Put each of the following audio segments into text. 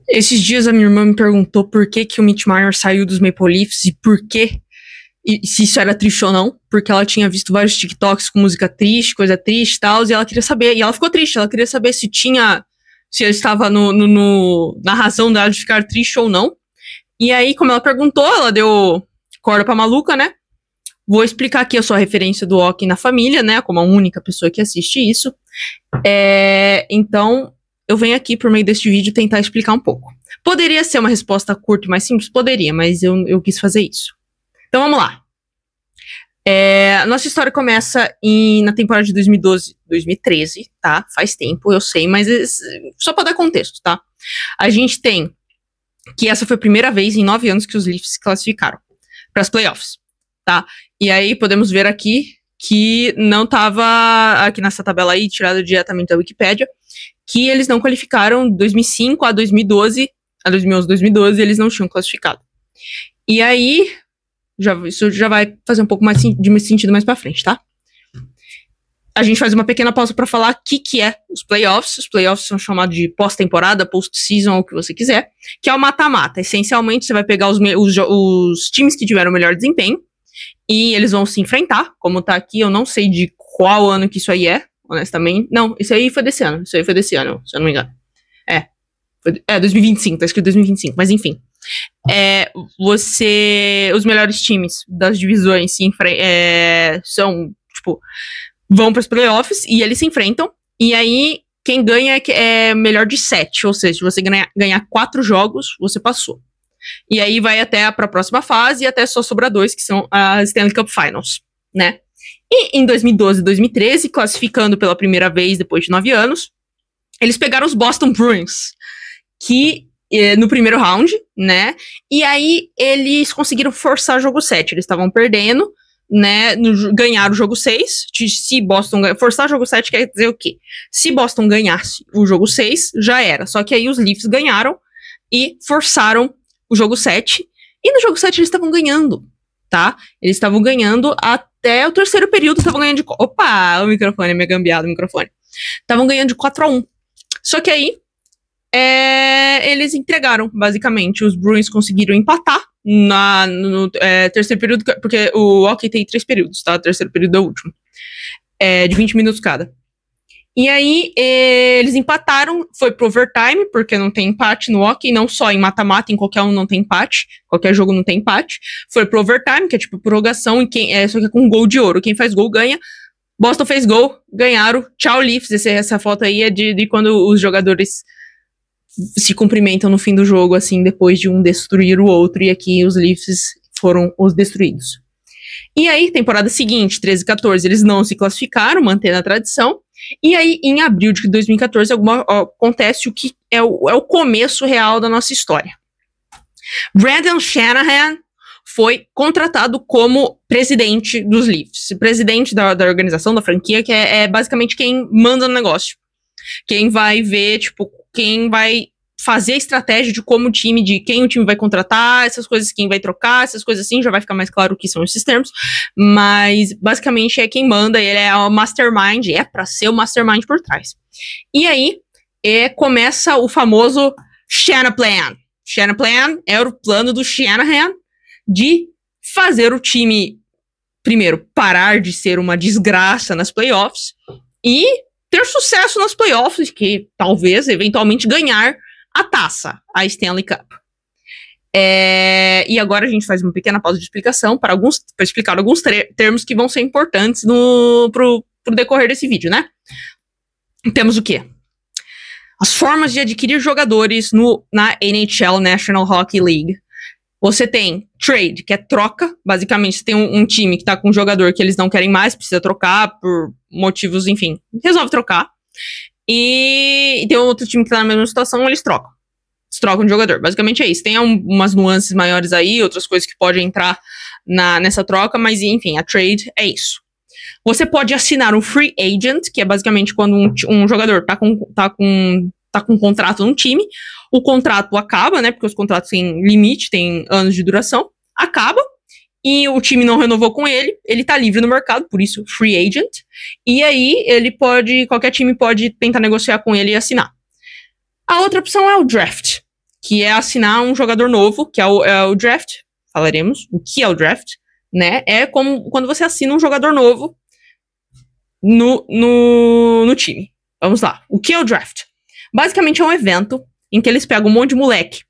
Esses dias a minha irmã me perguntou por que que o Mitch Marner saiu dos Maple Leafs e por quê, e se isso era triste ou não, porque ela tinha visto vários TikToks com música triste, coisa triste e tal, e ela queria saber, e ela ficou triste, ela queria saber se ele estava na razão dela de ficar triste ou não. E aí, como ela perguntou, ela deu corda pra maluca, né? Vou explicar aqui a sua referência do hockey na família, né? Como a única pessoa que assiste isso. Então, eu venho aqui, por meio deste vídeo, tentar explicar um pouco. Poderia ser uma resposta curta e mais simples? Poderia, mas eu quis fazer isso. Então, vamos lá. A nossa história começa na temporada de 2012, 2013, tá? Faz tempo, eu sei, mas só pra dar contexto, tá? A gente tem que essa foi a primeira vez em 9 anos que os Leafs se classificaram para as playoffs, tá? E aí podemos ver aqui que não tava aqui nessa tabela aí, tirada diretamente da Wikipédia, que eles não qualificaram 2005 a 2012, a 2011, 2012, eles não tinham classificado. E aí, isso já vai fazer um pouco mais de sentido mais pra frente, tá? A gente faz uma pequena pausa pra falar o que é os playoffs. Os playoffs são chamados de pós-temporada, post-season, ou o que você quiser, que é o mata-mata. Essencialmente, você vai pegar os times que tiveram o melhor desempenho e eles vão se enfrentar, como tá aqui. Eu não sei de qual ano que isso aí é, honestamente. Não, isso aí foi desse ano, se eu não me engano. Foi 2025, tá escrito 2025, mas enfim. Os melhores times das divisões são, tipo, vão para os playoffs e eles se enfrentam. E aí, quem ganha é melhor de 7. Ou seja, se você ganhar 4 jogos, você passou. E aí vai até para a próxima fase e até só sobrar 2, que são as Stanley Cup Finals, né? E em 2012 e 2013, classificando pela primeira vez depois de 9 anos, eles pegaram os Boston Bruins, que no primeiro round, né? E aí eles conseguiram forçar o jogo 7. Eles estavam perdendo, né, ganhar o jogo 6, se Boston forçar o jogo 7 quer dizer o quê? Se Boston ganhasse o jogo 6, já era, só que aí os Leafs ganharam e forçaram o jogo 7, e no jogo 7 eles estavam ganhando, tá? Eles estavam ganhando até o terceiro período, estavam ganhando de... Opa, o microfone, é minha gambiada, o microfone. Estavam ganhando de 4-1, só que aí eles entregaram, basicamente, os Bruins conseguiram empatar no terceiro período, porque o hockey tem 3 períodos, tá? O terceiro período é o último. De 20 minutos cada. E aí, eles empataram, foi pro overtime, porque não tem empate no hockey, não só em mata-mata, em qualquer um não tem empate, qualquer jogo não tem empate. Foi pro overtime, que é tipo prorrogação, e só que é com gol de ouro. Quem faz gol ganha. Boston fez gol, ganharam. Tchau, Leafs. Essa foto aí é de quando os jogadores se cumprimentam no fim do jogo, assim, depois de um destruir o outro, e aqui os Leafs foram os destruídos. E aí, temporada seguinte, 13 e 14, eles não se classificaram, mantendo a tradição, e aí, em abril de 2014, acontece o que é o começo real da nossa história. Brendan Shanahan foi contratado como presidente dos Leafs, presidente da organização, da franquia, que é basicamente quem manda no negócio. Quem vai ver, tipo, quem vai fazer a estratégia de como de quem o time vai contratar, essas coisas, quem vai trocar, essas coisas assim, já vai ficar mais claro o que são esses termos, mas basicamente é quem manda, ele é o mastermind, é pra ser o mastermind por trás. E aí, começa o famoso Shanahan Plan. Shanahan Plan era o plano do Shanahan de fazer o time, primeiro, parar de ser uma desgraça nas playoffs e ter sucesso nas playoffs, que talvez, eventualmente, ganhar a taça, a Stanley Cup. E agora a gente faz uma pequena pausa de explicação para explicar alguns termos que vão ser importantes pro decorrer desse vídeo, né? Temos o quê? As formas de adquirir jogadores na NHL, National Hockey League. Você tem trade, que é troca. Basicamente, você tem um time que tá com um jogador que eles não querem mais, precisa trocar por motivos, enfim, resolve trocar. E tem outro time que tá na mesma situação, eles trocam. Eles trocam de jogador. Basicamente é isso. Tem umas nuances maiores aí, outras coisas que podem entrar nessa troca, mas enfim, a trade é isso. Você pode assinar um free agent, que é basicamente quando um jogador tá com um contrato num time, o contrato acaba, né, porque os contratos têm limite, têm anos de duração, acaba, e o time não renovou com ele tá livre no mercado, por isso free agent, e aí qualquer time pode tentar negociar com ele e assinar. A outra opção é o draft, que é assinar um jogador novo, que é o draft. Falaremos o que é o draft, né? É como quando você assina um jogador novo no time. Vamos lá. O que é o draft? Basicamente é um evento em que eles pegam um monte de moleque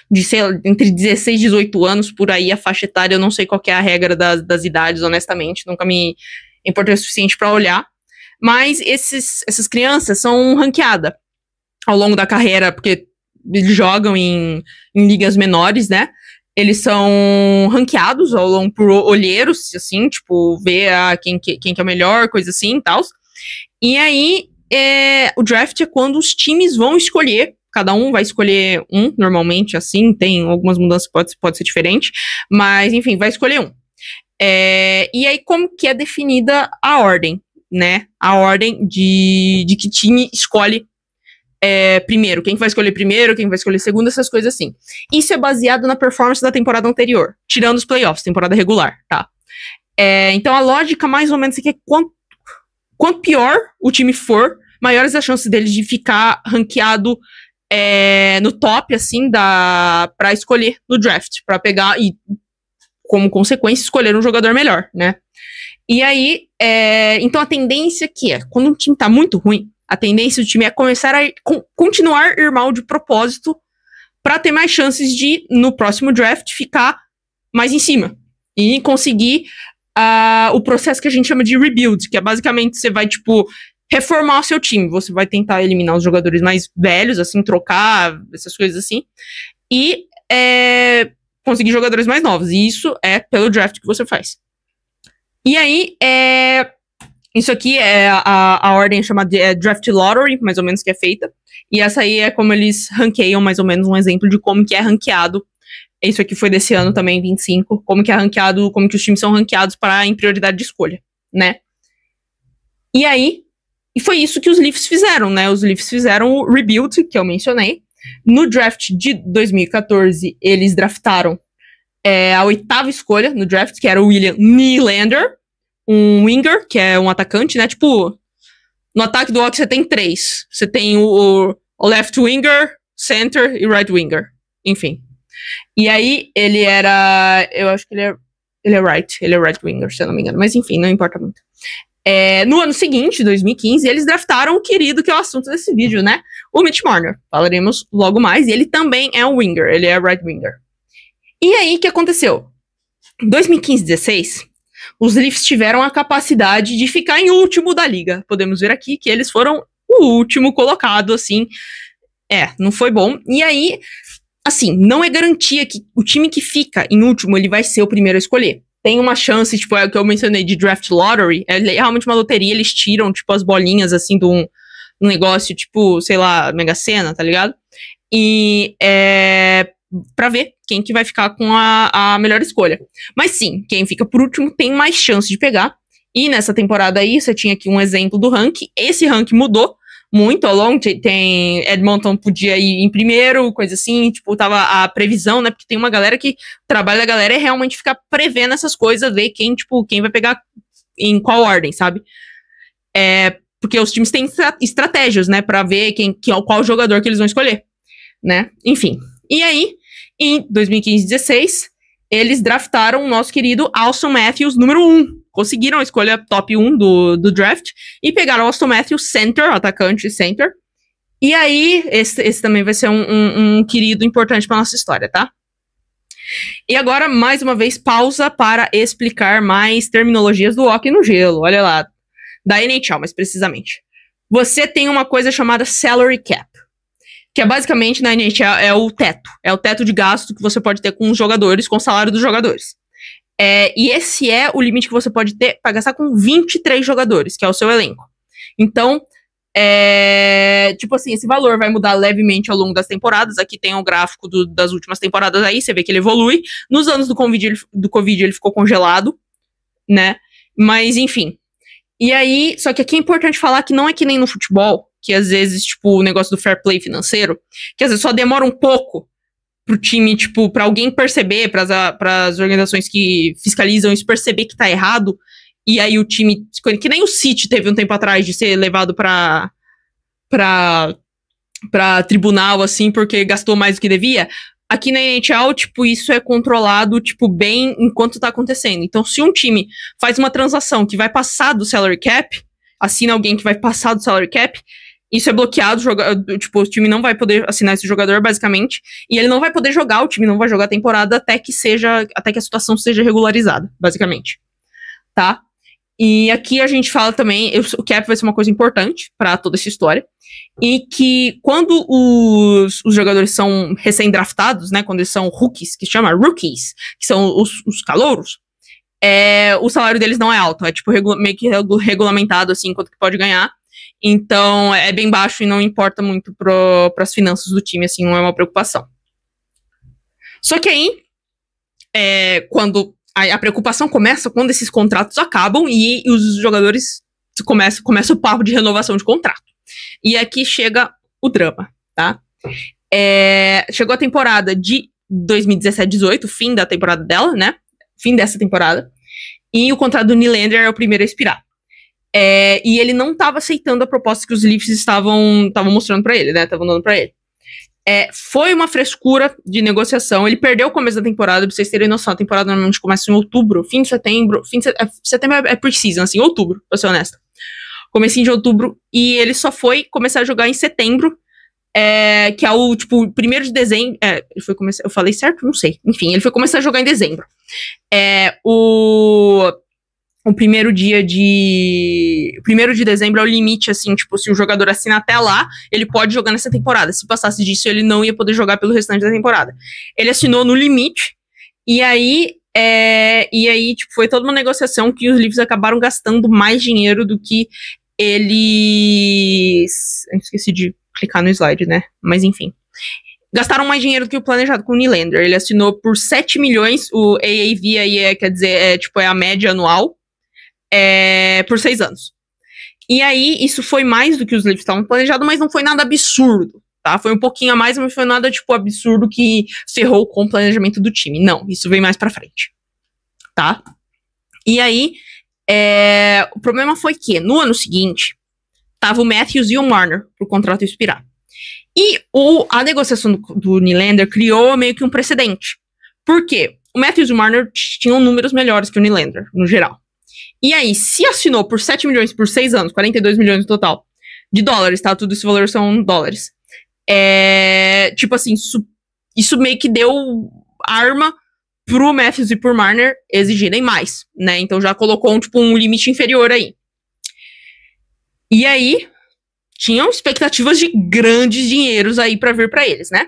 de, sei lá, entre 16 e 18 anos, por aí a faixa etária, eu não sei qual que é a regra das idades, honestamente, nunca me importei o suficiente pra olhar, mas essas crianças são ranqueadas ao longo da carreira, porque eles jogam em ligas menores, né? Eles são ranqueados ao longo por olheiros, assim, tipo, ver quem que é o melhor, coisa assim e tal. E aí, o draft é quando os times vão escolher, cada um vai escolher um, normalmente, assim, tem algumas mudanças, pode ser diferente, mas, enfim, vai escolher um. E aí, como que é definida a ordem, né? A ordem de que time escolhe primeiro, quem vai escolher primeiro, quem vai escolher segundo, essas coisas assim. Isso é baseado na performance da temporada anterior, tirando os playoffs, temporada regular, tá? Então a lógica mais ou menos é que quanto pior o time for, maiores as chances deles de ficar ranqueado no top, assim, pra escolher no draft, pra pegar e, como consequência, escolher um jogador melhor, né? E aí, então a tendência que quando um time tá muito ruim, a tendência do time é começar a continuar a ir mal de propósito pra ter mais chances de, no próximo draft, ficar mais em cima. E conseguir o processo que a gente chama de rebuild, que é basicamente você vai, tipo, reformar o seu time. Você vai tentar eliminar os jogadores mais velhos, assim, trocar, essas coisas assim. E conseguir jogadores mais novos. E isso é pelo draft que você faz. E aí, isso aqui é a ordem chamada de Draft Lottery, mais ou menos, que é feita. E essa aí é como eles ranqueiam, mais ou menos, um exemplo de como que é ranqueado. Isso aqui foi desse ano também, 25. Como que é ranqueado, como que os times são ranqueados em prioridade de escolha, né? E aí, e foi isso que os Leafs fizeram, né? Os Leafs fizeram o rebuild, que eu mencionei. No draft de 2014, eles draftaram a 8ª escolha no draft, que era o William Nylander, um winger, que é um atacante, né? Tipo, no ataque do Ox você tem 3. Você tem o left winger, center e right winger. Enfim. E aí, ele era... Eu acho que ele é right. Ele é right winger, se eu não me engano. Mas enfim, não importa muito. No ano seguinte, 2015, eles draftaram o querido, que é o assunto desse vídeo, né? O Mitch Marner. Falaremos logo mais. E ele também é um winger. Ele é right winger. E aí, o que aconteceu? Em 2015-16... os Leafs tiveram a capacidade de ficar em último da liga. Podemos ver aqui que eles foram o último colocado, assim. Não foi bom. E aí, assim, não é garantia que o time que fica em último, ele vai ser o primeiro a escolher. Tem uma chance, tipo, é o que eu mencionei de draft lottery, é realmente uma loteria, eles tiram, tipo, as bolinhas, assim, de um negócio, tipo, sei lá, Mega Sena, tá ligado? E pra ver quem que vai ficar com a melhor escolha. Mas sim, quem fica por último tem mais chance de pegar. E nessa temporada aí, você tinha aqui um exemplo do ranking. Esse ranking mudou muito ao longo. Tem Edmonton podia ir em primeiro, coisa assim. Tipo, tava a previsão, né? Porque tem uma galera que... O trabalho da galera é realmente ficar prevendo essas coisas, ver quem vai pegar em qual ordem, sabe? Porque os times têm estratégias, né? Pra ver qual jogador que eles vão escolher, né? Enfim. E aí, em 2015-16, eles draftaram o nosso querido Auston Matthews, número 1. Conseguiram a escolha top 1 do draft e pegaram o Auston Matthews, center, atacante center. E aí, esse também vai ser um querido importante pra nossa história, tá? E agora, mais uma vez, pausa para explicar mais terminologias do hockey no gelo. Olha lá, da NHL, mais precisamente. Você tem uma coisa chamada salary cap, que é basicamente, na NHL, é o teto de gasto que você pode ter com os jogadores, com o salário dos jogadores. E esse é o limite que você pode ter para gastar com 23 jogadores, que é o seu elenco. Então, tipo assim, esse valor vai mudar levemente ao longo das temporadas. Aqui tem o gráfico das últimas temporadas aí, você vê que ele evolui. Nos anos do Covid ele ficou congelado, né? Mas, enfim. E aí, só que aqui é importante falar que não é que nem no futebol, que às vezes, tipo, o negócio do fair play financeiro, que às vezes só demora um pouco pro time, tipo, pra alguém perceber, pras organizações que fiscalizam isso perceber que tá errado, e aí o time, que nem o City teve um tempo atrás de ser levado pra pra tribunal, assim, porque gastou mais do que devia. Aqui na NHL, tipo, isso é controlado, tipo, bem enquanto tá acontecendo. Então, se um time faz uma transação que vai passar do salary cap, assina alguém que vai passar do salary cap, isso é bloqueado, tipo, o time não vai poder assinar esse jogador, basicamente, e ele não vai poder jogar, o time não vai jogar a temporada até que a situação seja regularizada, basicamente. Tá? E aqui a gente fala também, o cap vai ser uma coisa importante pra toda essa história, e que quando os jogadores são recém-draftados, né, quando eles são rookies, que se chama rookies, que são os calouros, o salário deles não é alto, é tipo meio que regulamentado, assim, quanto que pode ganhar. Então, é bem baixo e não importa muito pras finanças do time, assim, não é uma preocupação. Só que aí, quando a preocupação começa quando esses contratos acabam e os jogadores começa o papo de renovação de contrato. E aqui chega o drama, tá? Chegou a temporada de 2017-18, fim da temporada dela, né? Fim dessa temporada. E o contrato do Nylander é o primeiro a expirar. E ele não estava aceitando a proposta que os Leafs estavam mostrando pra ele, né? Estavam dando pra ele. Foi uma frescura de negociação. Ele perdeu o começo da temporada, pra vocês terem noção. A temporada normalmente começa em outubro, fim de setembro. Setembro é pre-season, assim, outubro, pra ser honesta. Comecinho de outubro. E ele só foi começar a jogar em setembro, que é o, tipo, 1º de dezembro. Ele foi começar. Eu falei certo? Não sei. Enfim, ele foi começar a jogar em dezembro. O 1º de dezembro é o limite, assim, tipo, se o jogador assina até lá, ele pode jogar nessa temporada. Se passasse disso, ele não ia poder jogar pelo restante da temporada. Ele assinou no limite, e aí, tipo, foi toda uma negociação que os Leafs acabaram gastando mais dinheiro do que eles... Eu esqueci de clicar no slide, né? Mas, enfim. Gastaram mais dinheiro do que o planejado com o Nylander. Ele assinou por 7 milhões, o AAV aí quer dizer, tipo, é a média anual, por 6 anos. E aí, isso foi mais do que os Leafs estavam planejados, mas não foi nada absurdo, tá? Foi um pouquinho a mais, mas foi nada, tipo, absurdo que ferrou com o planejamento do time. Não, isso veio mais pra frente, tá? E aí, o problema foi que, no ano seguinte, tava o Matthews e o Marner pro contrato expirar. E a negociação do Nylander criou meio que um precedente. Por quê? O Matthews e o Marner tinham números melhores que o Nylander, no geral. E aí, se assinou por 7 milhões por 6 anos, 42 milhões no total, de dólares, tá? Tudo esse valor são dólares. Tipo assim, isso meio que deu arma pro Matthews e pro Marner exigirem mais, né? Então já colocou um limite inferior aí. E aí, tinham expectativas de grandes dinheiros aí pra vir pra eles, né?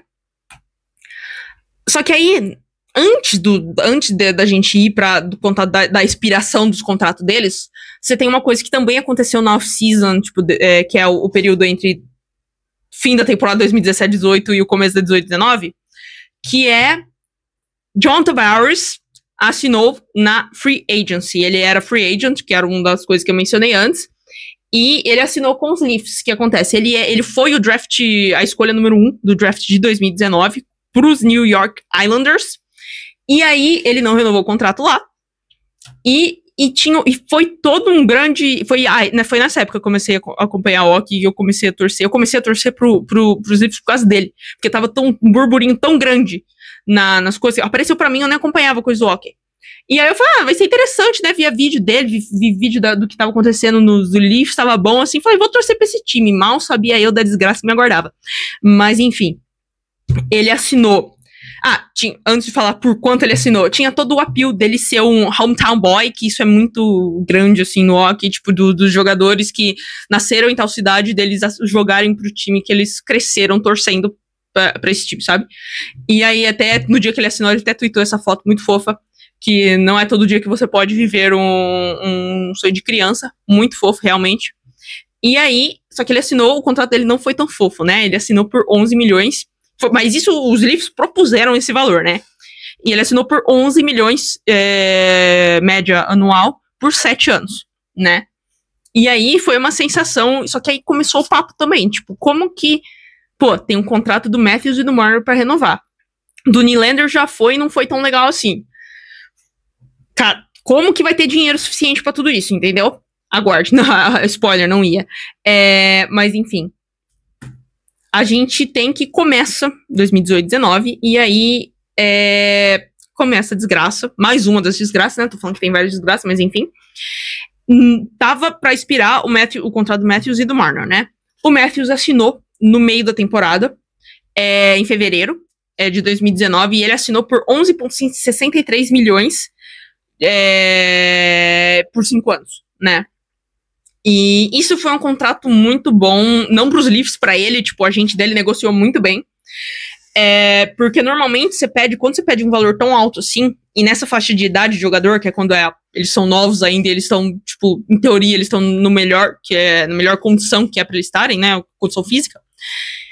Só que aí, antes da gente ir da expiração dos contratos deles, você tem uma coisa que também aconteceu na off-season, tipo, que é o período entre fim da temporada 2017-18 e o começo da 18-19, que é John Tavares assinou na Free Agency. Ele era free agent, que era uma das coisas que eu mencionei antes, e ele assinou com os Leafs. O que acontece? Ele foi a escolha número 1 do draft de 2019 pros New York Islanders. E aí, ele não renovou o contrato lá. E foi todo um grande... Foi nessa época que eu comecei a acompanhar o hockey e eu comecei a torcer. Eu comecei a torcer pros Leafs por causa dele. Porque tava um burburinho tão grande nas coisas. Apareceu pra mim, eu nem acompanhava coisa do hockey. E aí eu falei, vai ser interessante, né? Via vídeo dele, vi vídeo do que tava acontecendo nos Leafs, tava bom, assim. Falei, vou torcer pra esse time. Mal sabia eu da desgraça que me aguardava. Mas, enfim. Ele assinou... antes de falar por quanto ele assinou, tinha todo o appeal dele ser um hometown boy, que isso é muito grande, assim, no hockey, tipo, dos jogadores que nasceram em tal cidade, deles jogarem pro time que eles cresceram torcendo pra esse time, sabe? E aí, até no dia que ele assinou, ele até tweetou essa foto muito fofa, que não é todo dia que você pode viver um sonho de criança, muito fofo, realmente. E aí, só que ele assinou, o contrato dele não foi tão fofo, né? Ele assinou por 11 milhões, mas isso, os Leafs propuseram esse valor, né? E ele assinou por 11 milhões, média anual, por 7 anos, né? E aí foi uma sensação, só que aí começou o papo também, tipo, como que, tem um contrato do Matthews e do Marner pra renovar. Do Nylander já foi e não foi tão legal assim. Cara, como que vai ter dinheiro suficiente pra tudo isso, entendeu? Aguarde. Não, spoiler, não ia. Mas enfim. a gente tem que começa 2018, 19, e aí começa a desgraça, mais uma das desgraças, né? Tô falando que tem várias desgraças, mas enfim. Tava pra expirar o contrato do Matthews e do Marner, né? O Matthews assinou no meio da temporada, em fevereiro de 2019, e ele assinou por 11,63 milhões por 5 anos, né? E isso foi um contrato muito bom, não pros Leafs, pra ele, tipo, a agente dele negociou muito bem. Porque normalmente quando você pede um valor tão alto assim, e nessa faixa de idade de jogador, que é quando eles são novos ainda, e eles estão, tipo, em teoria, eles estão no melhor, na melhor condição que é pra eles estarem, né, condição física,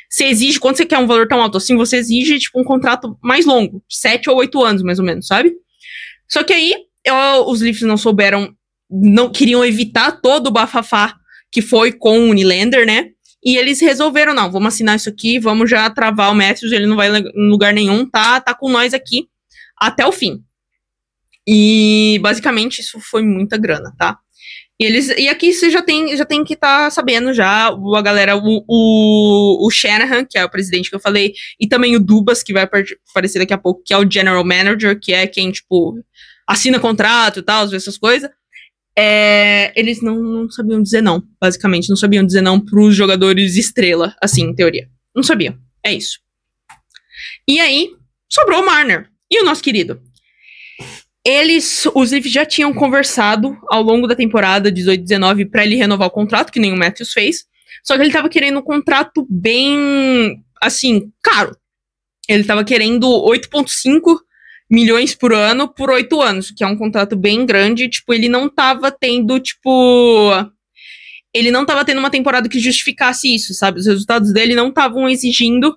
você exige, quando você quer um valor tão alto assim, você exige, tipo, um contrato mais longo, 7 ou 8 anos, mais ou menos, sabe? Só que aí, os Leafs não queriam evitar todo o bafafá que foi com o Nylander, né? E eles resolveram, não, vamos assinar isso aqui, vamos já travar o Matthews, ele não vai em lugar nenhum, tá com nós aqui até o fim. E, basicamente, isso foi muita grana, tá? E aqui você já tem que estar sabendo já, a galera, o Shanahan, que é o presidente que eu falei, e também o Dubas, que vai aparecer daqui a pouco, que é o General Manager, que é quem, tipo, assina contrato e tal, essas coisas. Eles não sabiam dizer não, basicamente. Não sabiam dizer não pros jogadores estrela, assim, em teoria. Não sabiam. É isso. E aí, sobrou o Marner. E o nosso querido? Os Leafs já tinham conversado ao longo da temporada 18-19 pra ele renovar o contrato, que nem o Matthews fez. Só que ele tava querendo um contrato bem, assim, caro. Ele tava querendo 8,5 milhões por ano por 8 anos, que é um contrato bem grande. Tipo, ele não tava tendo, ele não tava tendo uma temporada que justificasse isso, sabe? Os resultados dele não estavam exigindo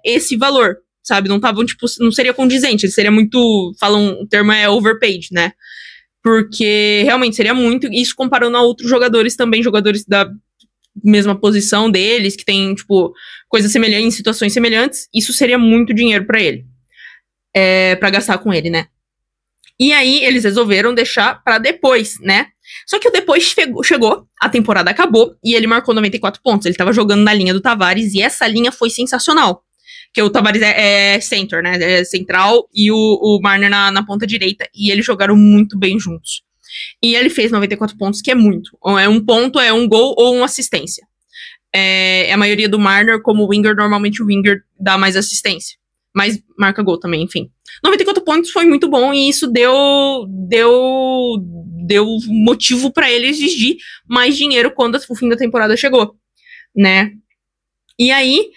esse valor, sabe? Não estavam, tipo, não seria condizente, ele seria muito, o termo é overpaid, né? Porque realmente seria muito, isso comparando a outros jogadores também, jogadores da mesma posição deles, que tem, tipo, coisas semelhantes, em situações semelhantes, isso seria muito dinheiro pra ele. Pra gastar com ele, né? E aí, eles resolveram deixar pra depois, né? Só que o depois chegou, a temporada acabou, e ele marcou 94 pontos. Ele tava jogando na linha do Tavares, e essa linha foi sensacional. Porque o Tavares é center, né? É central, e o Marner na ponta direita, e eles jogaram muito bem juntos. E ele fez 94 pontos, que é muito. Um ponto, é um gol ou uma assistência. A maioria do Marner, como winger, normalmente o winger dá mais assistência. Mas marca gol também, enfim. 94 pontos foi muito bom, e isso deu motivo pra ele exigir mais dinheiro quando o fim da temporada chegou, né? E aí,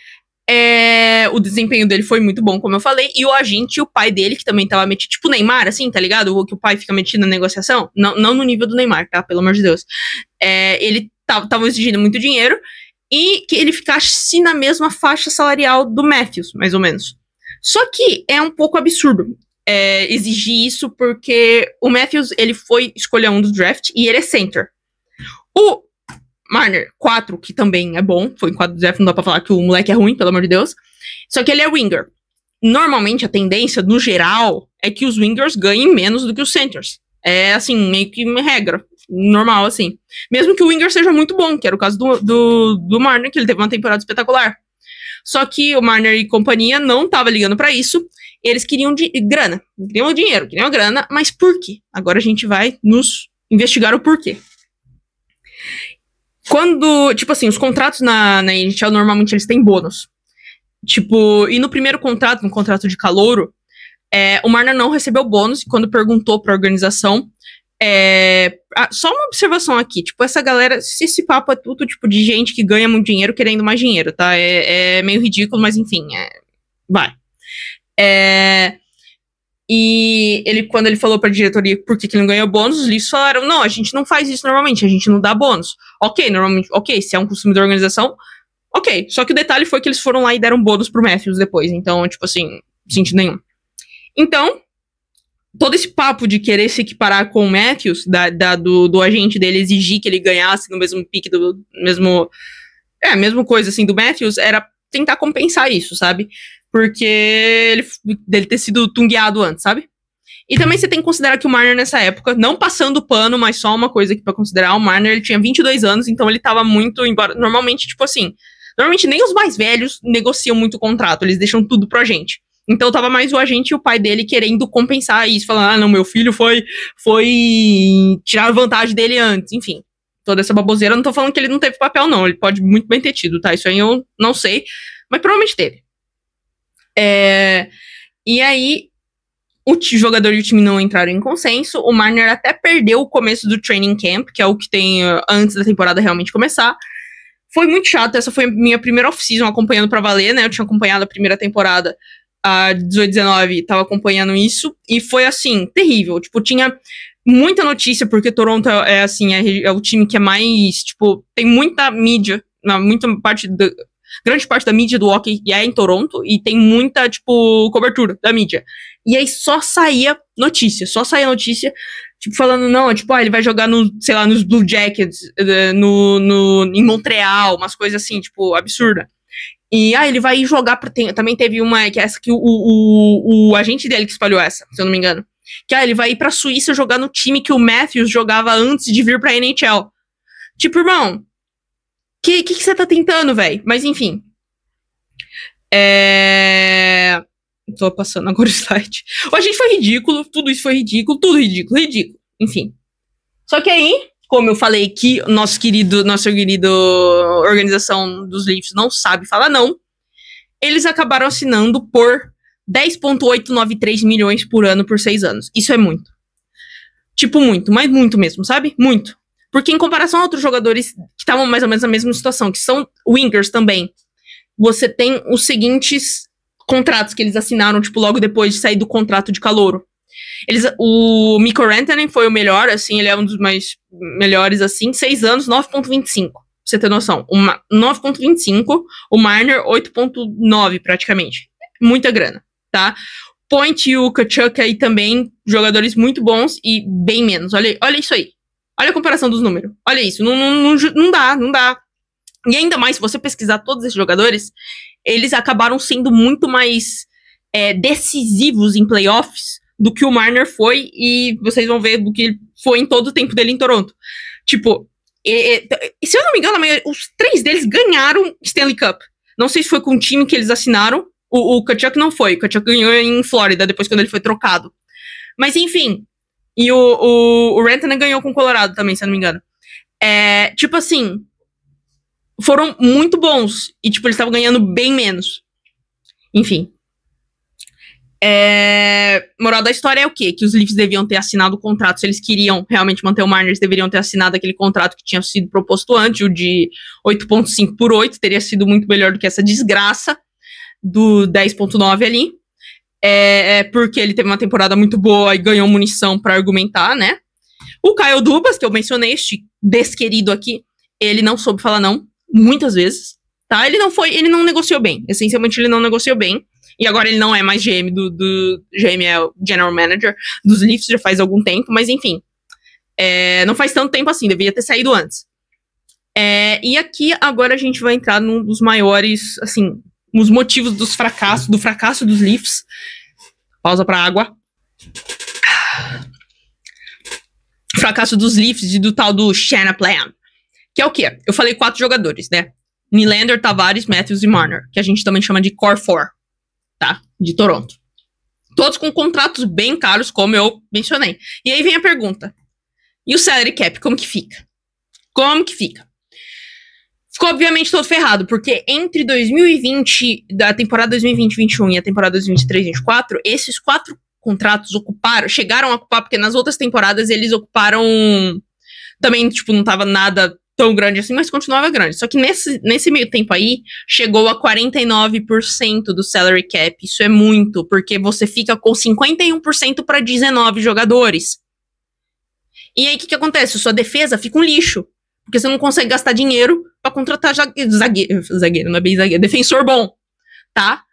o desempenho dele foi muito bom, como eu falei, e o agente e o pai dele, que também tava metido, tipo o Neymar, assim, tá ligado? O que o pai fica metido na negociação, não no nível do Neymar, tá? Pelo amor de Deus. Ele tava exigindo muito dinheiro, e que ele ficasse na mesma faixa salarial do Matthews, mais ou menos. Só que é um pouco absurdo exigir isso, porque o Matthews, ele foi escolher um do draft, e ele é center. O Marner, 4, que também é bom, foi em 4 do draft, não dá pra falar que o moleque é ruim, pelo amor de Deus. Só que ele é winger. Normalmente, a tendência, no geral, é que os wingers ganhem menos do que os centers. É, assim, meio que uma regra. Normal, assim. Mesmo que o winger seja muito bom, que era o caso do Marner, que ele teve uma temporada espetacular. Só que o Marner e companhia não tava ligando pra isso. Eles queriam grana. Queriam dinheiro, queriam grana. Mas por quê? Agora a gente vai nos investigar o porquê. Quando, tipo assim, os contratos na NHL, normalmente eles têm bônus. Tipo, e no primeiro contrato, no contrato de calouro, o Marner não recebeu bônus. E quando perguntou pra organização, só uma observação aqui, tipo, essa galera, esse papo é tudo, tipo, de gente que ganha muito dinheiro querendo mais dinheiro, tá? É meio ridículo, mas enfim, vai. E quando ele falou pra diretoria por que ele não ganhou bônus, os Leafs falaram, não, a gente não faz isso normalmente, a gente não dá bônus. Ok, se é um costume da organização, ok. Só que o detalhe foi que eles foram lá e deram bônus pro Matthews depois, então, tipo assim, sentido nenhum. Então, todo esse papo de querer se equiparar com o Matthews, do agente dele exigir que ele ganhasse no mesmo pique mesma coisa assim do Matthews, era tentar compensar isso, sabe? Porque dele ter sido tungueado antes, sabe? E também você tem que considerar que o Marner nessa época, não passando pano, mas só uma coisa aqui pra considerar, o Marner ele tinha 22 anos, então ele tava muito, embora, normalmente, tipo assim, Normalmente nem os mais velhos negociam muito o contrato, eles deixam tudo pro agente. Então tava mais o agente e o pai dele querendo compensar isso, falando, ah, não, meu filho foi tirar vantagem dele antes, enfim. Toda essa baboseira, eu não tô falando que ele não teve papel, não, ele pode muito bem ter tido, tá? Isso aí eu não sei, mas provavelmente teve. E aí, o jogador e o time não entraram em consenso, o Marner até perdeu o começo do training camp, que é o que tem antes da temporada realmente começar. Foi muito chato, essa foi a minha primeira off-season acompanhando pra valer, né? Eu tinha acompanhado a primeira temporada, a 18-19, tava acompanhando isso, e foi, assim, terrível. Tipo, tinha muita notícia, porque Toronto é assim, é o time que é mais, tipo, tem muita mídia, grande parte da mídia do hockey é em Toronto, e tem muita, tipo, cobertura da mídia. E aí só saía notícia, tipo, falando, não, tipo, ele vai jogar sei lá, nos Blue Jackets, em Montreal, umas coisas assim, tipo, absurda. E, ele vai jogar também teve uma, que é essa que o agente dele que espalhou essa, se eu não me engano. Que, ele vai ir pra Suíça jogar no time que o Matthews jogava antes de vir pra NHL. Tipo, irmão, que você tá tentando, velho? Mas, enfim. Tô passando agora o slide. A gente foi ridículo, tudo isso foi ridículo, tudo ridículo. Enfim. Só que aí, como eu falei que nossa querida organização dos Leafs não sabe falar não, eles acabaram assinando por 10,893 milhões por ano por 6 anos. Isso é muito. Tipo, muito, mas muito mesmo, sabe? Muito. Porque em comparação a outros jogadores que estavam mais ou menos na mesma situação, que são wingers também, você tem os seguintes contratos que eles assinaram, tipo, logo depois de sair do contrato de calouro. O Mikko Rantanen foi o melhor, assim, ele é um dos mais melhores, assim, 6 anos, 9,25, pra você ter noção. 9,25, o Marner, 8,9 praticamente. Muita grana, tá? Point e o Tkachuk aí também, jogadores muito bons e bem menos. Olha isso aí. Olha a comparação dos números. Olha isso. Não dá. E ainda mais, se você pesquisar todos esses jogadores, eles acabaram sendo muito mais decisivos em playoffs do que o Marner foi, e vocês vão ver do que ele foi em todo o tempo dele em Toronto. Tipo, se eu não me engano, os 3 deles ganharam Stanley Cup. Não sei se foi com o time que eles assinaram. O Tkachuk não foi. O Tkachuk ganhou em Flórida, depois quando ele foi trocado. Mas, enfim. E o Rantanen ganhou com o Colorado também, se eu não me engano. Tipo assim, foram muito bons. E, tipo, eles estavam ganhando bem menos. Enfim. Moral da história é o quê? Que os Leafs deviam ter assinado o contrato. Se eles queriam realmente manter o Marner, eles deveriam ter assinado aquele contrato que tinha sido proposto antes, o de 8,5 por 8. Teria sido muito melhor do que essa desgraça do 10,9 ali. Porque ele teve uma temporada muito boa e ganhou munição pra argumentar, né? O Kyle Dubas, que eu mencionei, este desquerido aqui, ele não soube falar não, muitas vezes, tá? Ele não negociou bem. Essencialmente, ele não negociou bem. E agora ele não é mais GM GM é o General Manager dos Leafs, já faz algum tempo, mas enfim. Não faz tanto tempo assim, devia ter saído antes. E aqui, agora a gente vai entrar num dos maiores, assim, os motivos do fracasso dos Leafs. Pausa pra água. Fracasso dos Leafs e do tal do Shanna Plan. Que é o quê? Eu falei 4 jogadores, né? Nylander, Tavares, Matthews e Marner, que a gente também chama de Core 4, tá? De Toronto. Todos com contratos bem caros, como eu mencionei. E aí vem a pergunta. E o salary cap, como que fica? Ficou obviamente todo ferrado, porque entre 2020, da temporada 2020-21 e a temporada 2023-24, esses 4 contratos chegaram a ocupar, porque nas outras temporadas eles ocuparam também, tipo, não tava nada tão grande assim, mas continuava grande. Só que nesse meio tempo aí, chegou a 49% do salary cap. Isso é muito, porque você fica com 51% para 19 jogadores. E aí, o que acontece? Sua defesa fica um lixo, porque você não consegue gastar dinheiro pra contratar zagueiro, não é bem zagueiro, defensor bom, tá?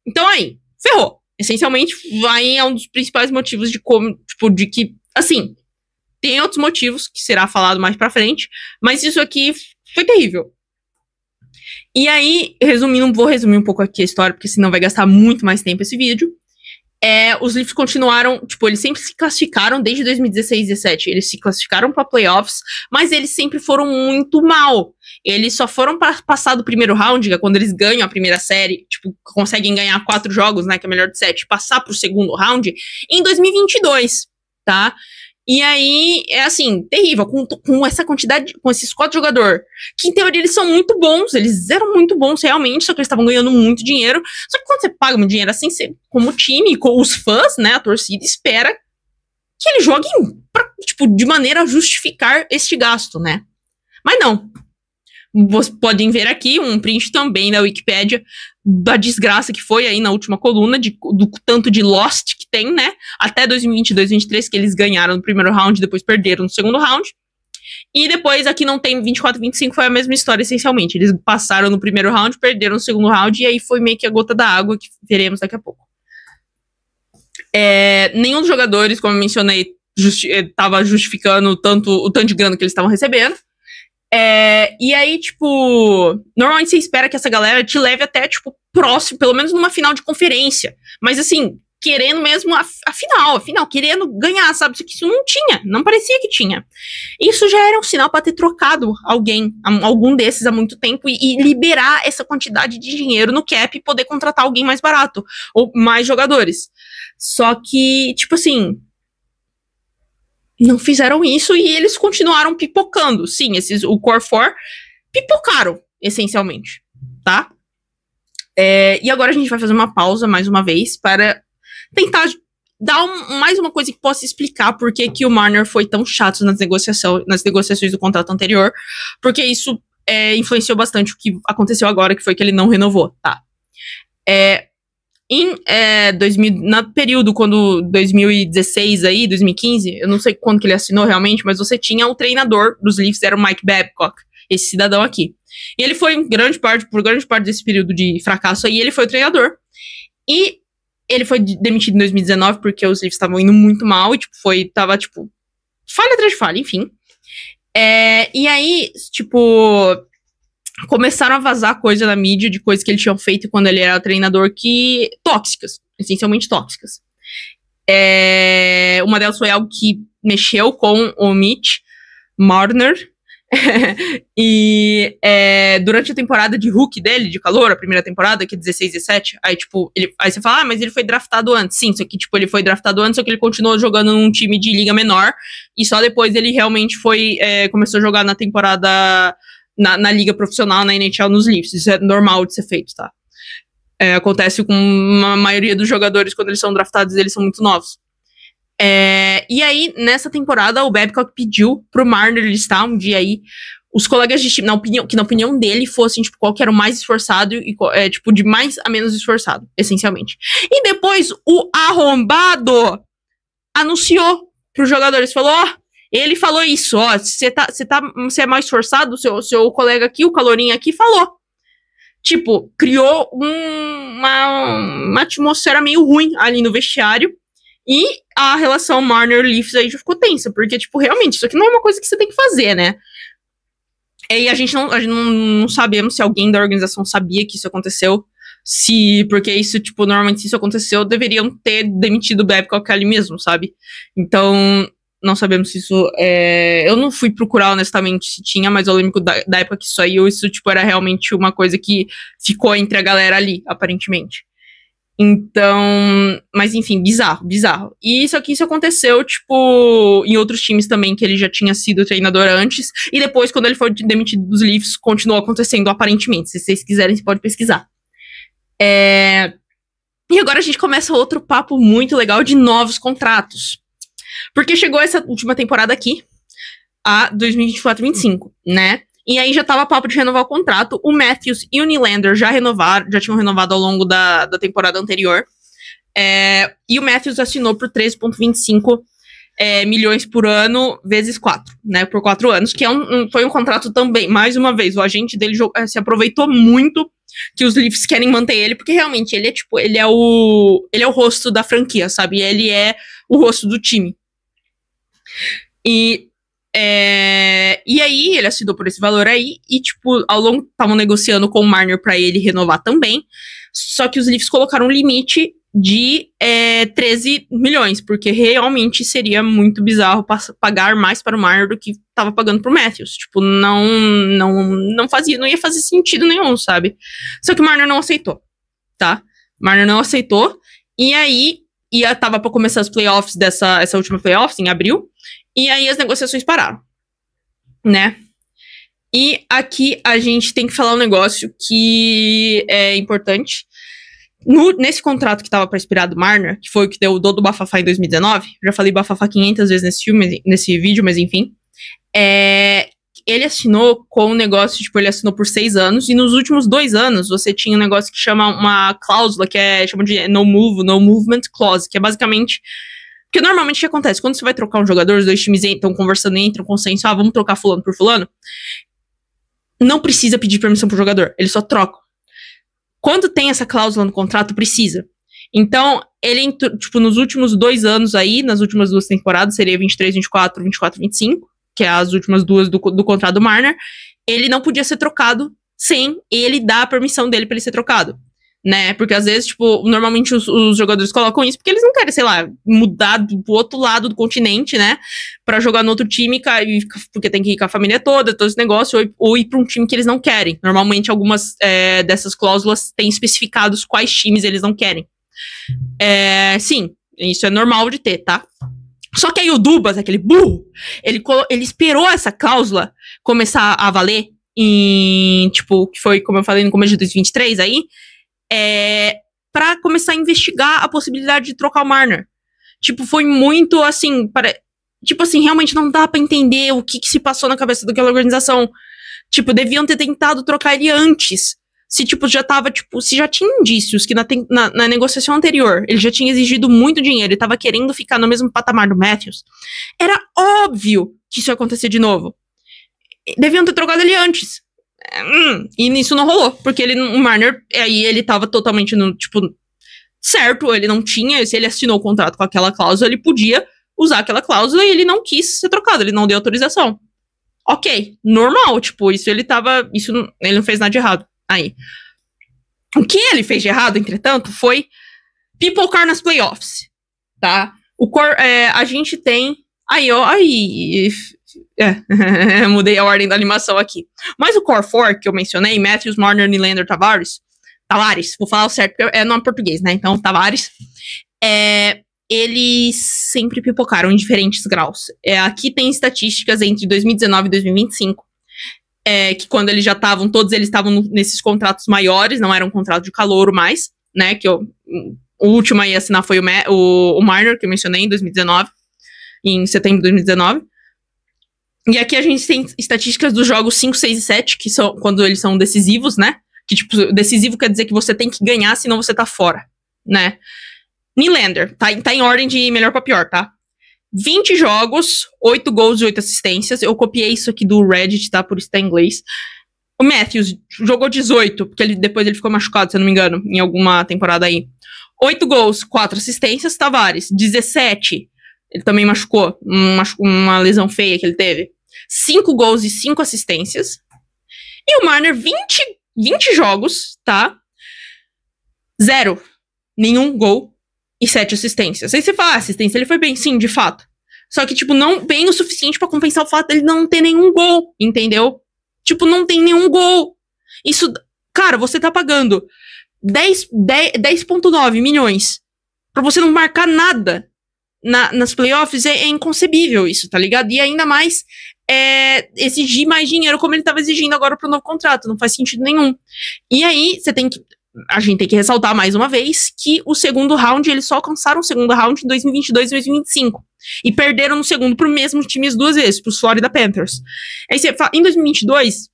Então aí, ferrou. Essencialmente, é um dos principais motivos de como, tipo, de que, assim, tem outros motivos que será falado mais pra frente, mas isso aqui foi terrível. E aí, vou resumir um pouco aqui a história, porque senão vai gastar muito mais tempo esse vídeo. Os Leafs continuaram, tipo, eles sempre se classificaram desde 2016 e 17. Eles se classificaram para playoffs, mas eles sempre foram muito mal. Eles só foram passar do primeiro round, que é quando eles ganham a primeira série, tipo, conseguem ganhar 4 jogos, né, que é melhor de 7, passar pro segundo round em 2022, tá? E aí, é assim, terrível, com essa quantidade, com esses 4 jogadores, que em teoria eles são muito bons, eles eram muito bons realmente, só que eles estavam ganhando muito dinheiro. Só que quando você paga muito dinheiro assim, você, como time, com os fãs, né, a torcida espera que eles joguem, tipo, de maneira a justificar este gasto, né? Mas não. Vocês podem ver aqui um print também da Wikipédia da desgraça que foi aí na última coluna, do tanto de lost que tem, né? Até 2022, 2023, que eles ganharam no primeiro round, depois perderam no segundo round. E depois aqui não tem 24, 25, foi a mesma história, essencialmente. Eles passaram no primeiro round, perderam no segundo round, e aí foi meio que a gota da água, que veremos daqui a pouco. Nenhum dos jogadores, como eu mencionei, estava justificando o tanto de grana que eles estavam recebendo. E aí, tipo, normalmente você espera que essa galera te leve até, tipo, próximo, pelo menos numa final de conferência. Mas, assim, querendo mesmo a final, querendo ganhar, sabe? Isso não tinha, não parecia que tinha. Isso já era um sinal para ter trocado algum desses há muito tempo e liberar essa quantidade de dinheiro no cap e poder contratar alguém mais barato, ou mais jogadores. Só que, tipo assim, não fizeram isso e eles continuaram pipocando. Sim, o Core 4 pipocaram, essencialmente, tá? E agora a gente vai fazer uma pausa, mais uma vez, para tentar dar mais uma coisa que possa explicar por que o Marner foi tão chato nas negociações do contrato anterior, porque isso influenciou bastante o que aconteceu agora, que foi que ele não renovou, tá? No período quando 2016 aí, 2015, eu não sei quando que ele assinou realmente, mas você tinha o treinador dos Leafs, era o Mike Babcock, esse cidadão aqui. E ele foi por grande parte desse período de fracasso aí, ele foi o treinador. E ele foi demitido em 2019 porque os Leafs estavam indo muito mal e tava falha atrás de falha, enfim. E aí, começaram a vazar coisa na mídia de coisas que ele tinha feito quando ele era treinador tóxicas, essencialmente tóxicas. Uma delas foi algo que mexeu com o Mitch Marner. E durante a temporada de rookie dele, de calor, a primeira temporada, que é 16 e 17, aí você fala, mas ele foi draftado antes. Sim, só que ele foi draftado antes, só que ele continuou jogando num time de liga menor, e só depois ele realmente começou a jogar na temporada na liga profissional, na NHL, nos Leafs. Isso é normal de ser feito, tá? Acontece com a maioria dos jogadores, quando eles são draftados, eles são muito novos. E aí, nessa temporada, o Babcock pediu pro Marner listar um dia aí os colegas de time, que na opinião dele fossem, qual que era o mais esforçado e, de mais a menos esforçado, essencialmente. E depois, o arrombado anunciou pros jogadores, falou, ele falou isso, você é mais esforçado, seu colega aqui, o calorinho aqui, falou. Criou uma atmosfera meio ruim ali no vestiário. E a relação Marner-Leafs aí já ficou tensa, porque, realmente, isso aqui não é uma coisa que você tem que fazer, né? E a gente não sabemos se alguém da organização sabia que isso aconteceu, porque isso, normalmente, se isso aconteceu, deveriam ter demitido o Babcock ali mesmo, sabe? Então, não sabemos se isso eu não fui procurar, honestamente, se tinha, mas eu lembro que da época que saiu, isso, era realmente uma coisa que ficou entre a galera ali, aparentemente. Então, mas enfim, bizarro. E isso aconteceu, em outros times também, que ele já tinha sido treinador antes, e depois, quando ele foi demitido dos Leafs, continuou acontecendo aparentemente. Se vocês quiserem, vocês podem pesquisar. E agora a gente começa outro papo muito legal de novos contratos. Porque chegou essa última temporada aqui, a 2024-25, né? E aí já tava papo de renovar o contrato. O Matthews e o Nylander já tinham renovado ao longo da temporada anterior. E o Matthews assinou por 13,25 milhões por ano, vezes 4, né? Por 4 anos, que foi um contrato também, mais uma vez, o agente dele se aproveitou muito que os Leafs querem manter ele, porque realmente ele é o rosto da franquia, sabe? Ele é o rosto do time. E aí, ele assinou por esse valor aí, e, ao longo estavam negociando com o Marner pra ele renovar também, só que os Leafs colocaram um limite de 13 milhões, porque realmente seria muito bizarro pagar mais para o Marner do que tava pagando pro Matthews. Tipo, não ia fazer sentido nenhum, sabe? Só que o Marner não aceitou, tá? O Marner não aceitou, e aí tava pra começar os playoffs essa última playoffs, em abril, e aí as negociações pararam, né? E aqui a gente tem que falar um negócio que é importante. Nesse contrato que tava pra expirar do Marner, que foi o que deu o do bafafá em 2019, já falei bafafá 500 vezes nesse vídeo, mas enfim, ele assinou com um negócio, tipo, ele assinou por 6 anos, e nos últimos 2 anos você tinha um negócio que chama uma cláusula, que chama de no movement clause, que é basicamente, porque normalmente o que acontece, quando você vai trocar um jogador, os dois times estão conversando, entram consenso, vamos trocar fulano por fulano, não precisa pedir permissão pro jogador, eles só trocam. Quando tem essa cláusula no contrato, precisa. Então, ele, tipo, nos últimos 2 anos aí, nas últimas 2 temporadas, seria 23, 24, 24, 25, que é as últimas 2 do contrato do Marner, ele não podia ser trocado sem ele dar a permissão dele pra ele ser trocado, né? Porque às vezes, tipo, normalmente os jogadores colocam isso porque eles não querem, sei lá, mudar pro outro lado do continente, né? Pra jogar no outro time, porque tem que ir com a família toda, todo esse negócio, ou ir pra um time que eles não querem. Normalmente algumas dessas cláusulas têm especificados quais times eles não querem. Sim, isso é normal de ter, tá? Só que aí o Dubas, aquele burro, ele esperou essa cláusula começar a valer em, tipo, que foi, como eu falei, no começo de 2023 aí, pra começar a investigar a possibilidade de trocar o Marner. Tipo, foi muito, assim, tipo assim, realmente não dá pra entender o que se passou na cabeça daquela organização. Tipo, deviam ter tentado trocar ele antes. Se, tipo, já tava, tipo, se já tinha indícios que na negociação anterior ele já tinha exigido muito dinheiro e tava querendo ficar no mesmo patamar do Matthews, era óbvio que isso ia acontecer de novo. Deviam ter trocado ele antes. E nisso não rolou, porque o Marner, aí ele tava totalmente no, tipo, certo, ele não tinha, se ele assinou o contrato com aquela cláusula, ele podia usar aquela cláusula e ele não quis ser trocado, ele não deu autorização. Ok, normal, tipo, ele não fez nada de errado. Aí, o que ele fez de errado, entretanto, foi pipocar nas playoffs, tá? A gente tem, mudei a ordem da animação aqui. Mas o Core 4 que eu mencionei, Matthews, Marner, Nylander, Tavares, vou falar o certo, porque é nome português, né? Então, Tavares, eles sempre pipocaram em diferentes graus. Aqui tem estatísticas entre 2019 e 2025, que quando eles já estavam, todos eles estavam nesses contratos maiores, não era um contrato de calouro mais, né? Que o último aí a assinar foi o Marner, que eu mencionei em 2019, em setembro de 2019. E aqui a gente tem estatísticas dos jogos 5, 6 e 7, que são quando eles são decisivos, né? Que, tipo, decisivo quer dizer que você tem que ganhar, senão você tá fora, né? Nylander, tá em ordem de melhor pra pior, tá? 20 jogos, 8 gols e 8 assistências. Eu copiei isso aqui do Reddit, tá? Por isso tá em inglês. O Matthews jogou 18, porque depois ele ficou machucado, se eu não me engano, em alguma temporada aí. 8 gols, 4 assistências. Tavares, 17. Ele também machucou, uma lesão feia que ele teve. 5 gols e 5 assistências. E o Marner, 20 jogos, tá? 0. Nenhum gol e 7 assistências. Aí você fala, assistência ele foi bem, sim, de fato. Só que, tipo, não bem o suficiente pra compensar o fato dele não ter nenhum gol, entendeu? Tipo, não tem nenhum gol. Isso, cara, você tá pagando 10,9 milhões pra você não marcar nada nas playoffs, é inconcebível isso, tá ligado? E ainda mais exigir mais dinheiro como ele tava exigindo agora pro novo contrato, não faz sentido nenhum. E aí, a gente tem que ressaltar mais uma vez que o segundo round, eles só alcançaram o segundo round em 2022 e 2025. E perderam no segundo pro mesmo time 2 vezes, pros Florida Panthers. Aí você fala, em 2022,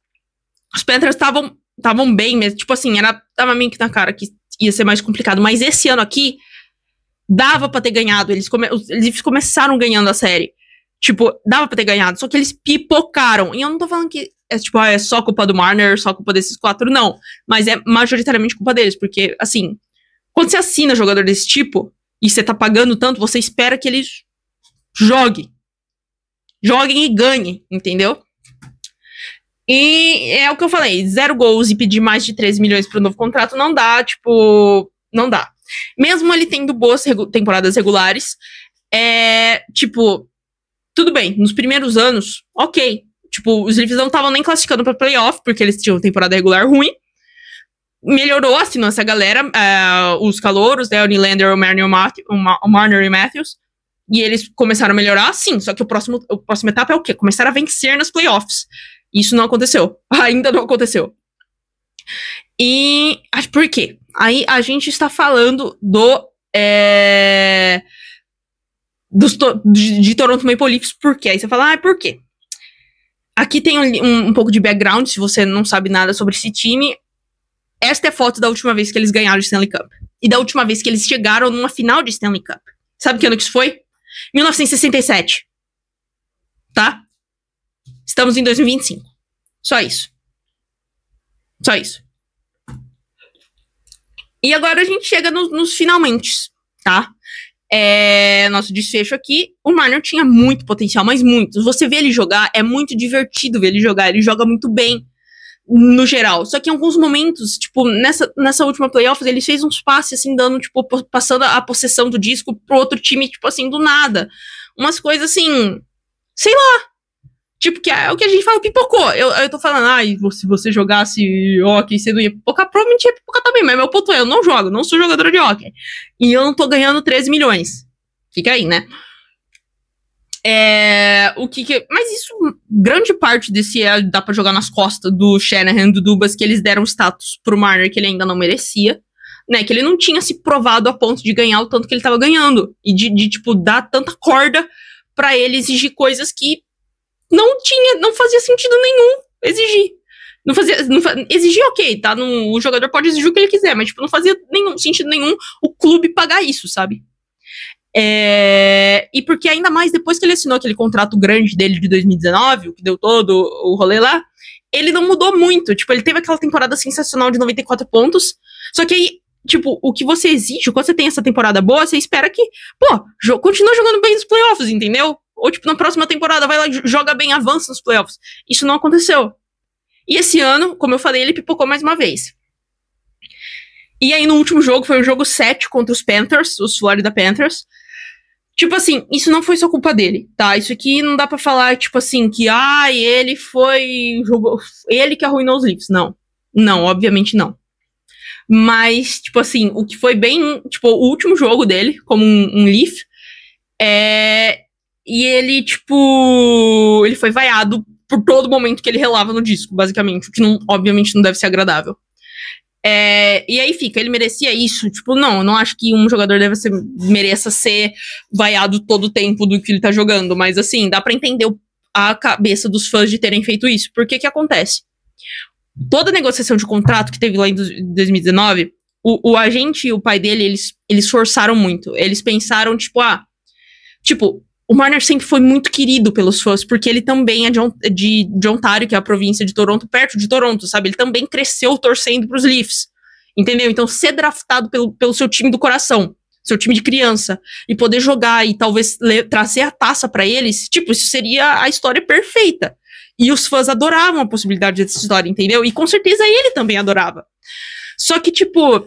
os Panthers estavam bem mesmo, tipo assim, tava meio que na cara que ia ser mais complicado, mas esse ano aqui, dava pra ter ganhado, eles começaram ganhando a série. Tipo, dava pra ter ganhado, só que eles pipocaram. E eu não tô falando que é só culpa do Marner, só culpa desses 4, não. Mas é majoritariamente culpa deles, porque, assim, quando você assina jogador desse tipo, e você tá pagando tanto, você espera que eles joguem e ganhem, entendeu? E é o que eu falei, 0 gols e pedir mais de 13 milhões pro novo contrato não dá, tipo, não dá. Mesmo ele tendo boas temporadas regulares, tipo, tudo bem, nos primeiros anos, ok. Tipo, os Leafs não estavam nem classificando pra playoff, porque eles tinham temporada regular ruim. Melhorou, assinou essa galera, os calouros, né, o Nylander, o Marner e Matthews, e eles começaram a melhorar, sim, só que a próxima etapa é o quê? Começar a vencer nas playoffs. Isso não aconteceu. Ainda não aconteceu. E por quê? Aí a gente está falando de Toronto Maple Leafs, por quê? Aí você fala, por quê? Aqui tem um pouco de background, se você não sabe nada sobre esse time. Esta é a foto da última vez que eles ganharam o Stanley Cup. E da última vez que eles chegaram numa final de Stanley Cup. Sabe que ano que isso foi? 1967. Tá? Estamos em 2025. Só isso. Só isso. E agora a gente chega nos finalmente, tá? Nosso desfecho aqui, o Marner tinha muito potencial, mas muito. Você vê ele jogar, é muito divertido ver ele jogar. Ele joga muito bem, no geral. Só que em alguns momentos, tipo, nessa última playoffs, ele fez uns passes, assim, dando, tipo, passando a possessão do disco pro outro time, tipo, assim, do nada. Umas coisas, assim, sei lá. Tipo, que é o que a gente fala, pipocou. Eu tô falando, se você jogasse hockey, você não ia pipocar, provavelmente ia pipocar também, mas meu ponto eu não jogo, não sou jogador de hockey. E eu não tô ganhando 13 milhões. Fica aí, né? Mas isso, grande parte desse dá pra jogar nas costas do Shanahan, do Dubas, que eles deram status pro Marner que ele ainda não merecia, né, que ele não tinha se provado a ponto de ganhar o tanto que ele tava ganhando, e de tipo, dar tanta corda pra ele exigir coisas que não fazia sentido nenhum exigir. Exigir, ok, tá, o jogador pode exigir o que ele quiser, mas tipo, não fazia sentido nenhum o clube pagar isso, sabe? E porque ainda mais depois que ele assinou aquele contrato grande dele de 2019, o que deu todo o rolê lá, ele não mudou muito. Tipo, ele teve aquela temporada sensacional de 94 pontos, só que aí, tipo, o que você exige, quando você tem essa temporada boa, você espera que, continua jogando bem nos playoffs, entendeu? Ou, tipo, na próxima temporada vai lá, joga bem, avança nos playoffs. Isso não aconteceu. E esse ano, como eu falei, ele pipocou mais uma vez. E aí, no último jogo, foi o jogo 7 contra os Panthers, os Florida Panthers. Tipo assim, isso não foi só culpa dele, tá? Isso aqui não dá pra falar, tipo assim, que, ele ele que arruinou os Leafs. Não. Não, obviamente não. Mas, tipo assim, o que foi bem, tipo, o último jogo dele, como um Leaf, e ele, tipo, ele foi vaiado por todo momento que ele relava no disco, basicamente, o que obviamente não deve ser agradável. E aí fica, ele merecia isso? Tipo, eu não acho que um jogador mereça ser vaiado todo o tempo do que ele tá jogando, mas assim, dá pra entender a cabeça dos fãs de terem feito isso. Porque que acontece? Toda a negociação de contrato que teve lá em 2019, o agente e o pai dele, eles forçaram muito. Eles pensaram, tipo, o Marner sempre foi muito querido pelos fãs, porque ele também é de Ontário, que é a província de Toronto, perto de Toronto, sabe? Ele também cresceu torcendo pros Leafs, entendeu? Então, ser draftado pelo seu time do coração, seu time de criança, e poder jogar e talvez trazer a taça pra eles, tipo, isso seria a história perfeita. E os fãs adoravam a possibilidade dessa história, entendeu? E com certeza ele também adorava. Só que, tipo,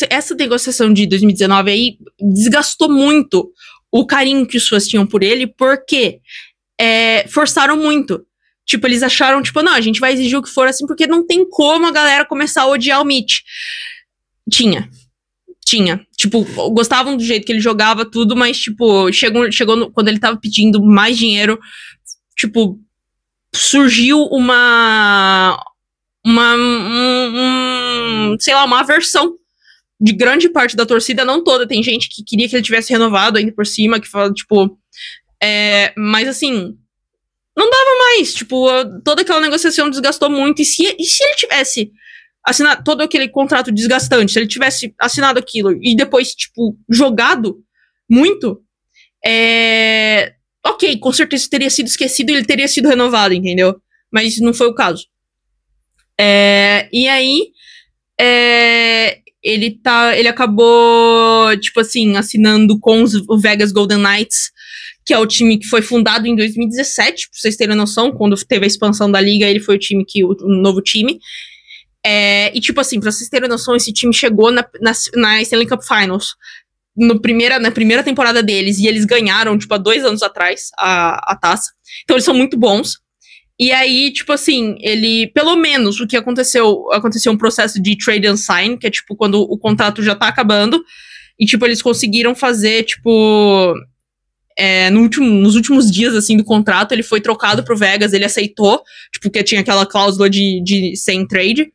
essa negociação de 2019 aí desgastou muito o carinho que os fãs tinham por ele, porque forçaram muito. Tipo, eles acharam, tipo, não, a gente vai exigir o que for assim, porque não tem como a galera começar a odiar o Mitch. Tinha. Tipo, gostavam do jeito que ele jogava tudo, mas, tipo, chegou quando ele tava pedindo mais dinheiro, tipo, surgiu sei lá, uma aversão de grande parte da torcida, não toda, tem gente que queria que ele tivesse renovado ainda por cima, que fala, tipo, mas assim, não dava mais, tipo, toda aquela negociação desgastou muito, e se ele tivesse assinado todo aquele contrato desgastante, se ele tivesse assinado aquilo e depois, tipo, jogado muito, ok, com certeza teria sido esquecido e ele teria sido renovado, entendeu? Mas não foi o caso. E aí, ele acabou, tipo assim, assinando com o Vegas Golden Knights, que é o time que foi fundado em 2017, pra vocês terem noção, quando teve a expansão da liga, ele foi o novo time. E, tipo assim, pra vocês terem noção, esse time chegou na Stanley Cup Finals na primeira temporada deles, e eles ganharam, tipo, há 2 anos atrás a taça. Então eles são muito bons. E aí, tipo assim, pelo menos o que aconteceu um processo de trade and sign, que é tipo quando o contrato já tá acabando, e tipo, eles conseguiram fazer, tipo, nos últimos dias, assim, do contrato, ele foi trocado pro Vegas, ele aceitou, tipo, porque tinha aquela cláusula de sem trade.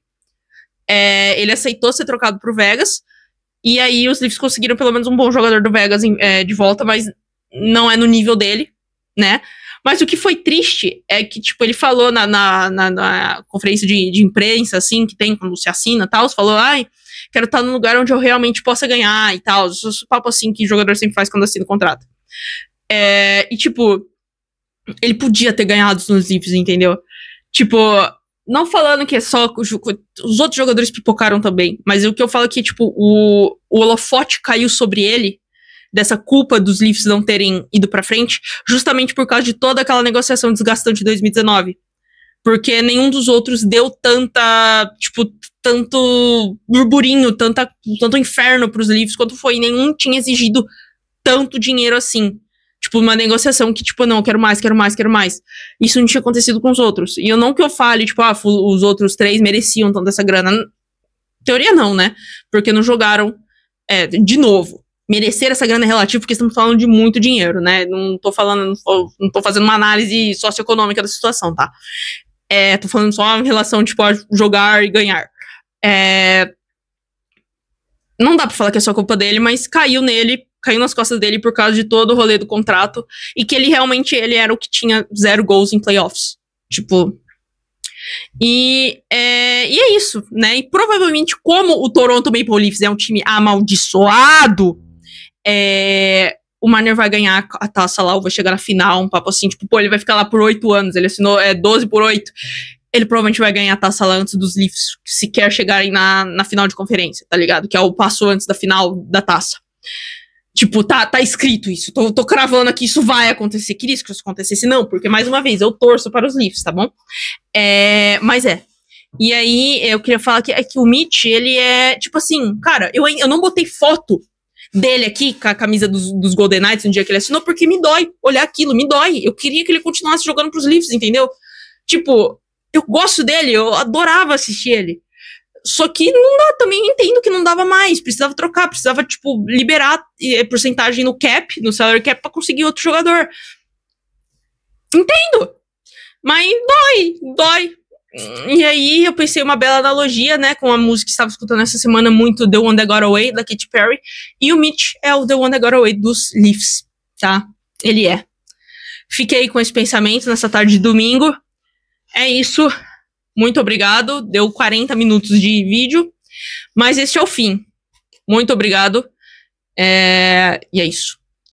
Ele aceitou ser trocado pro Vegas, e aí os Leafs conseguiram pelo menos um bom jogador do Vegas de volta, mas não é no nível dele, né? Mas o que foi triste é que, tipo, ele falou na conferência de imprensa, assim, que tem quando se assina e tal, falou, quero estar num lugar onde eu realmente possa ganhar e tal. Esse papo, assim, que o jogador sempre faz quando assina o contrato. E, tipo, ele podia ter ganhado nos Leafs, entendeu? Tipo, não falando que é só... Os outros jogadores pipocaram também, mas o que eu falo é que, tipo, o holofote caiu sobre ele, dessa culpa dos Leafs não terem ido pra frente, justamente por causa de toda aquela negociação desgastante de 2019. Porque nenhum dos outros deu tanto burburinho, tanto inferno pros Leafs quanto foi. Nenhum tinha exigido tanto dinheiro assim. Tipo, uma negociação que, tipo, não, quero mais. Isso não tinha acontecido com os outros. E eu não que eu fale, tipo, os outros 3 mereciam tanto essa grana. Teoria não, né? Porque não jogaram de novo. Merecer essa grana é relativo, porque estamos falando de muito dinheiro, né? Não tô fazendo uma análise socioeconômica da situação, tá? Tô falando só em relação, tipo, a jogar e ganhar. Não dá pra falar que é só culpa dele, mas caiu nas costas dele por causa de todo o rolê do contrato, e que ele era o que tinha 0 gols em playoffs. Tipo... E é isso, né? E provavelmente, como o Toronto Maple Leafs é um time amaldiçoado, o Marner vai ganhar a taça lá, ou vai chegar na final, um papo assim, tipo, ele vai ficar lá por 8 anos, ele assinou 12 por 8, ele provavelmente vai ganhar a taça lá antes dos Leafs sequer chegarem na final de conferência, tá ligado? Que é o passo antes da final da taça. Tipo, tá escrito isso, tô cravando aqui, isso vai acontecer, queria que isso acontecesse, não, porque, mais uma vez, eu torço para os Leafs, tá bom? Mas e aí, eu queria falar que o Mitch, ele tipo assim, cara, eu não botei foto dele aqui, com a camisa dos Golden Knights, no dia que ele assinou, porque me dói olhar aquilo, me dói. Eu queria que ele continuasse jogando pros Leafs, entendeu? Tipo, eu gosto dele, eu adorava assistir ele. Só que não dá, também entendo que não dava mais, precisava trocar, precisava, tipo, liberar porcentagem no cap, no salary cap, pra conseguir outro jogador. Entendo, mas dói. E aí eu pensei uma bela analogia, né, com a música que estava escutando essa semana muito, The One That Got Away, da Katy Perry, e o Mitch é o The One That Got Away dos Leafs, tá? Ele é. Fiquei com esse pensamento nessa tarde de domingo. É isso. Muito obrigado. Deu 40 minutos de vídeo, mas este é o fim. Muito obrigado. E é isso.